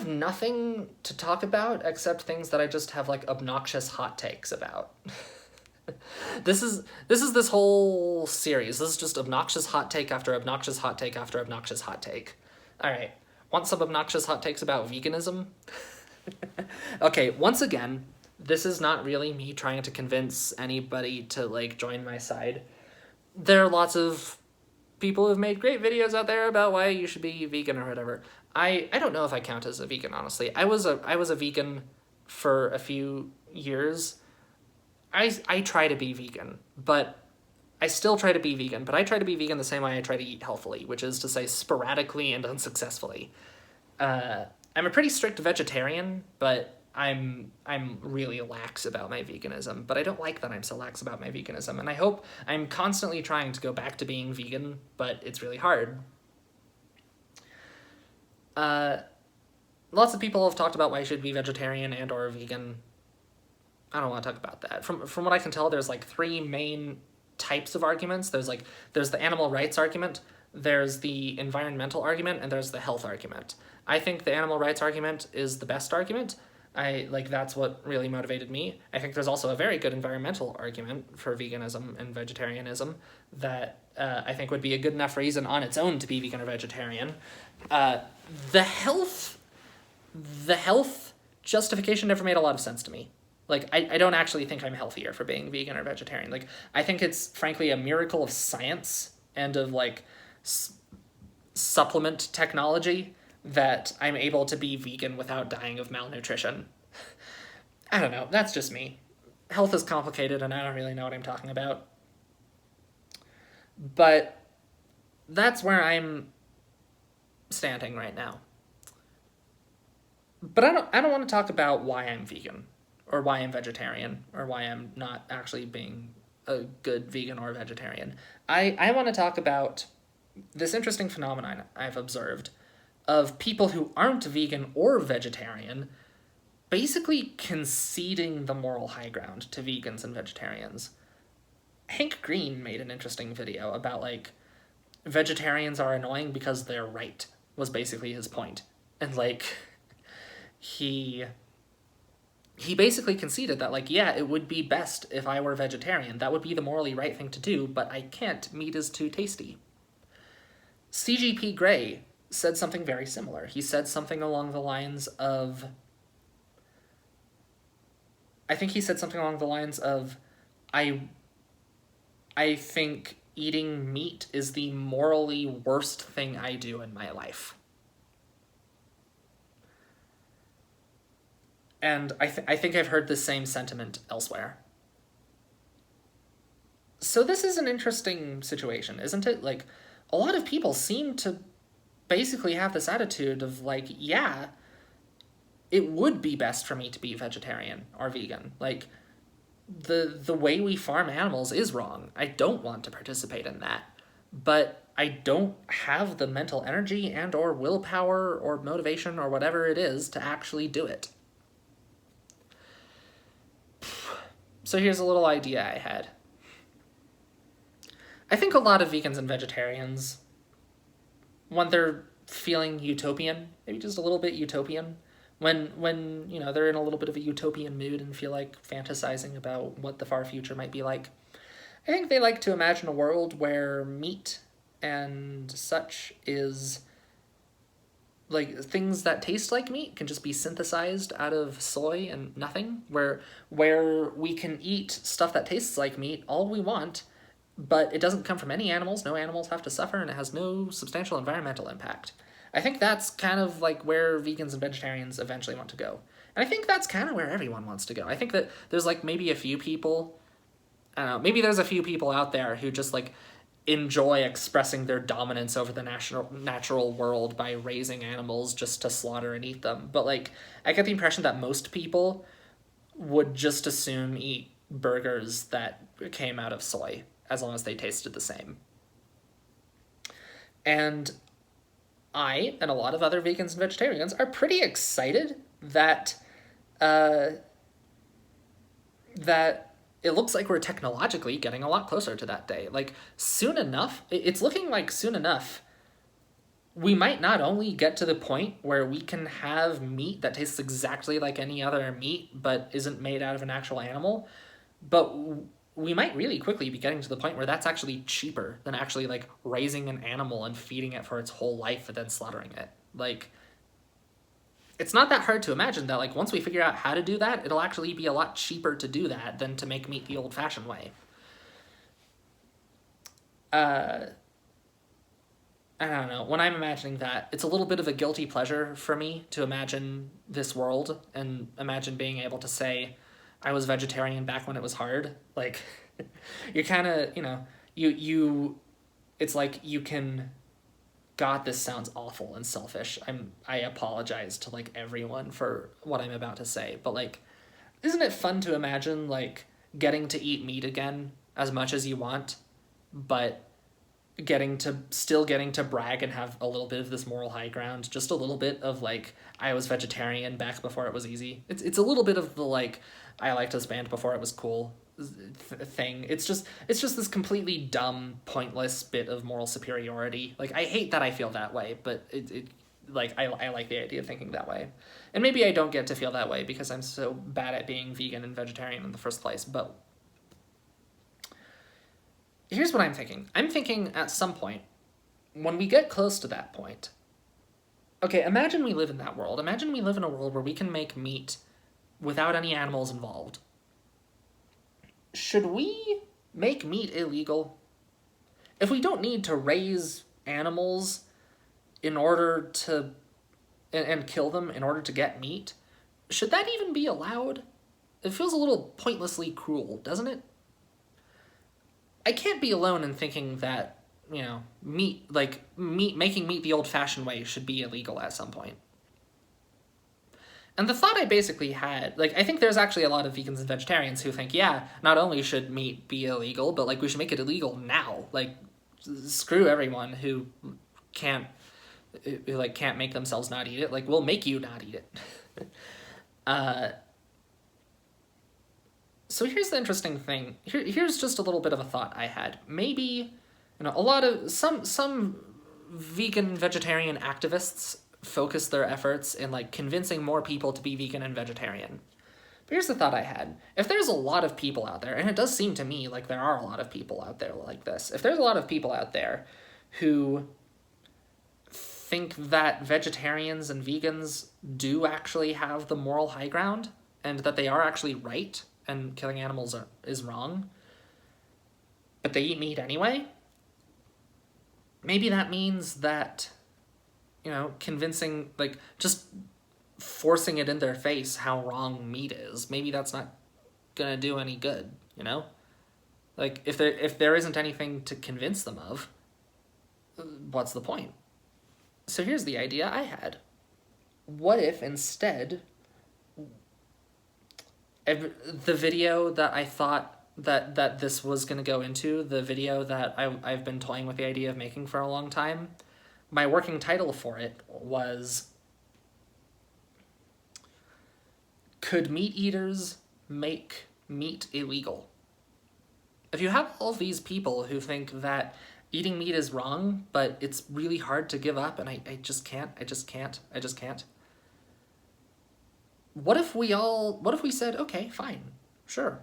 have nothing to talk about except things that I just have like obnoxious hot takes about. This whole series. This is just obnoxious hot take after obnoxious hot take after obnoxious hot take. All right. Want some obnoxious hot takes about veganism? Okay, once again, this is not really me trying to convince anybody to like join my side. There are lots of people who've made great videos out there about why you should be vegan or whatever. I don't know if I count as a vegan, honestly. I was a vegan for a few years. I try to be vegan, but I still try to be vegan, but I try to be vegan the same way I try to eat healthily, which is to say sporadically and unsuccessfully. I'm a pretty strict vegetarian, but I'm really lax about my veganism, but I don't like that I'm so lax about my veganism, and I hope I'm constantly trying to go back to being vegan, but it's really hard. Lots of people have talked about why you should be vegetarian and or vegan. I don't want to talk about that. From what I can tell, there's like three main types of arguments. There's the animal rights argument, there's the environmental argument, and there's the health argument. I think the animal rights argument is the best argument. That's what really motivated me. I think there's also a very good environmental argument for veganism and vegetarianism that I think would be a good enough reason on its own to be vegan or vegetarian. The health justification never made a lot of sense to me. I don't actually think I'm healthier for being vegan or vegetarian. I think it's frankly a miracle of science and of supplement technology that I'm able to be vegan without dying of malnutrition. I don't know, that's just me. Health is complicated and I don't really know what I'm talking about. But that's where I'm standing right now. But I don't want to talk about why I'm vegan, or why I'm vegetarian, or why I'm not actually being a good vegan or vegetarian. I want to talk about this interesting phenomenon I've observed of people who aren't vegan or vegetarian basically conceding the moral high ground to vegans and vegetarians. Hank Green made an interesting video about, vegetarians are annoying because they're right, was basically his point. And, he basically conceded that, yeah, it would be best if I were vegetarian. That would be the morally right thing to do, but I can't. Meat is too tasty. CGP Grey said something very similar. He said something along the lines of... I think he said something along the lines of, I think eating meat is the morally worst thing I do in my life. And I think I've heard the same sentiment elsewhere. So this is an interesting situation, isn't it? A lot of people seem to basically have this attitude of, yeah, it would be best for me to be vegetarian or vegan. The way we farm animals is wrong. I don't want to participate in that. But I don't have the mental energy and or willpower or motivation or whatever it is to actually do it. So here's a little idea I had. I think a lot of vegans and vegetarians, when they're feeling utopian, maybe just a little bit utopian, when they're in a little bit of a utopian mood and feel like fantasizing about what the far future might be like, I think they like to imagine a world where meat and such is... things that taste like meat can just be synthesized out of soy and nothing, where we can eat stuff that tastes like meat all we want, but it doesn't come from any animals, no animals have to suffer, and it has no substantial environmental impact. I think that's kind of where vegans and vegetarians eventually want to go. And I think that's kind of where everyone wants to go. I think that there's maybe a few people, I don't know, maybe there's a few people out there who just enjoy expressing their dominance over the natural world by raising animals just to slaughter and eat them. But I get the impression that most people would just assume eat burgers that came out of soy, as long as they tasted the same. And I, and a lot of other vegans and vegetarians, are pretty excited that it looks like we're technologically getting a lot closer to that day. Soon enough, it's looking like soon enough, we might not only get to the point where we can have meat that tastes exactly like any other meat but isn't made out of an actual animal, but we might really quickly be getting to the point where that's actually cheaper than actually like raising an animal and feeding it for its whole life and then slaughtering it. Like, it's not that hard to imagine that like once we figure out how to do that, it'll actually be a lot cheaper to do that than to make meat the old-fashioned way. I don't know. When I'm imagining that, it's a little bit of a guilty pleasure for me to imagine this world and imagine being able to say I was vegetarian back when it was hard. Like, you're kind of, you it's like you can, God, this sounds awful and selfish. I apologize to like everyone for what I'm about to say, but like, isn't it fun to imagine like getting to eat meat again as much as you want, but getting to brag and have a little bit of this moral high ground, just a little bit of like I was vegetarian back before it was easy. It's a little bit of the like I liked this band before it was cool thing. It's just this completely dumb, pointless bit of moral superiority. Like, I hate that I feel that way, but it like I like the idea of thinking that way. And maybe I don't get to feel that way because I'm so bad at being vegan and vegetarian in the first place, but here's what I'm thinking. I'm thinking at some point, when we get close to that point, okay, imagine we live in that world. Imagine we live in a world where we can make meat without any animals involved. Should we make meat illegal? If we don't need to raise animals in order to, and kill them in order to get meat, should that even be allowed? It feels a little pointlessly cruel, doesn't it? I can't be alone in thinking that, making meat the old-fashioned way should be illegal at some point. And the thought I basically had, like, I think there's actually a lot of vegans and vegetarians who think, yeah, not only should meat be illegal, but, like, we should make it illegal now. Like, screw everyone who can't make themselves not eat it. Like, we'll make you not eat it. So here's the interesting thing. Here's just a little bit of a thought I had. Maybe, a lot of some vegan vegetarian activists focus their efforts in like convincing more people to be vegan and vegetarian. But here's the thought I had. If there's a lot of people out there, and it does seem to me like there are a lot of people out there like this, if there's a lot of people out there who think that vegetarians and vegans do actually have the moral high ground, and that they are actually right, and killing animals is wrong, but they eat meat anyway, maybe that means that, convincing, like, just forcing it in their face how wrong meat is, maybe that's not gonna do any good, Like, if there isn't anything to convince them of, what's the point? So here's the idea I had. What if instead the video that I thought that this was going to go into, the video that I've been toying with the idea of making for a long time, my working title for it was, Could Meat Eaters Make Meat Illegal? If you have all these people who think that eating meat is wrong, but it's really hard to give up, and I just can't. What if we said, okay, fine, sure,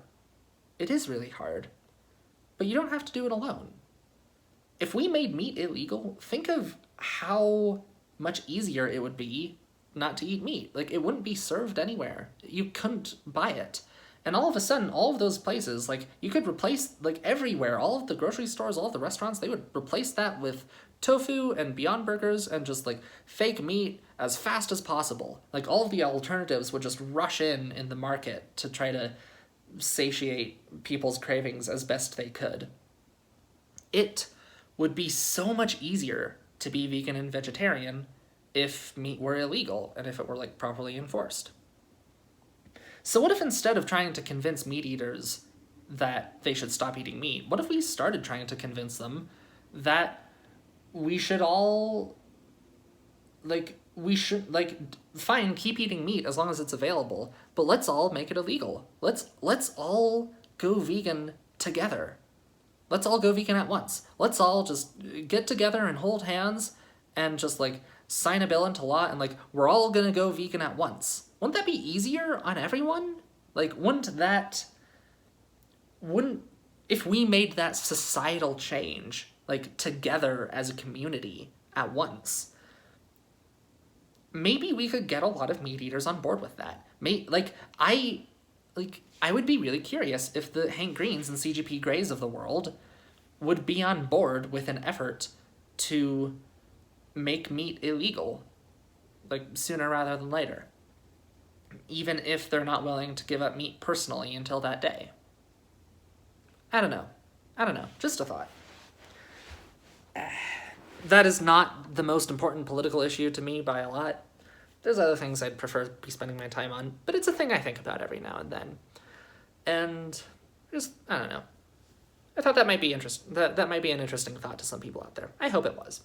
it is really hard, but you don't have to do it alone. If we made meat illegal, think of how much easier it would be not to eat meat. Like, it wouldn't be served anywhere. You couldn't buy it. And all of a sudden, all of those places, like, you could replace, like, everywhere, all of the grocery stores, all of the restaurants, they would replace that with tofu and Beyond Burgers and just, like, fake meat as fast as possible. Like, all of the alternatives would just rush in the market to try to satiate people's cravings as best they could. It would be so much easier to be vegan and vegetarian if meat were illegal and if it were, like, properly enforced. So what if instead of trying to convince meat eaters that they should stop eating meat, what if we started trying to convince them that we should all, fine, keep eating meat as long as it's available, but let's all make it illegal. Let's all go vegan together. Let's all go vegan at once. Let's all just get together and hold hands and just like sign a bill into law and like we're all gonna go vegan at once. Wouldn't that be easier on everyone? Like, wouldn't if we made that societal change, like, together as a community at once, maybe we could get a lot of meat eaters on board with that. I would be really curious if the Hank Greens and CGP Greys of the world would be on board with an effort to make meat illegal, like, sooner rather than later, even if they're not willing to give up meat personally until that day. I don't know. Just a thought. That is not the most important political issue to me by a lot. There's other things I'd prefer to be spending my time on, but it's a thing I think about every now and then. And just, I don't know. I thought that might be interesting. That might be an interesting thought to some people out there. I hope it was.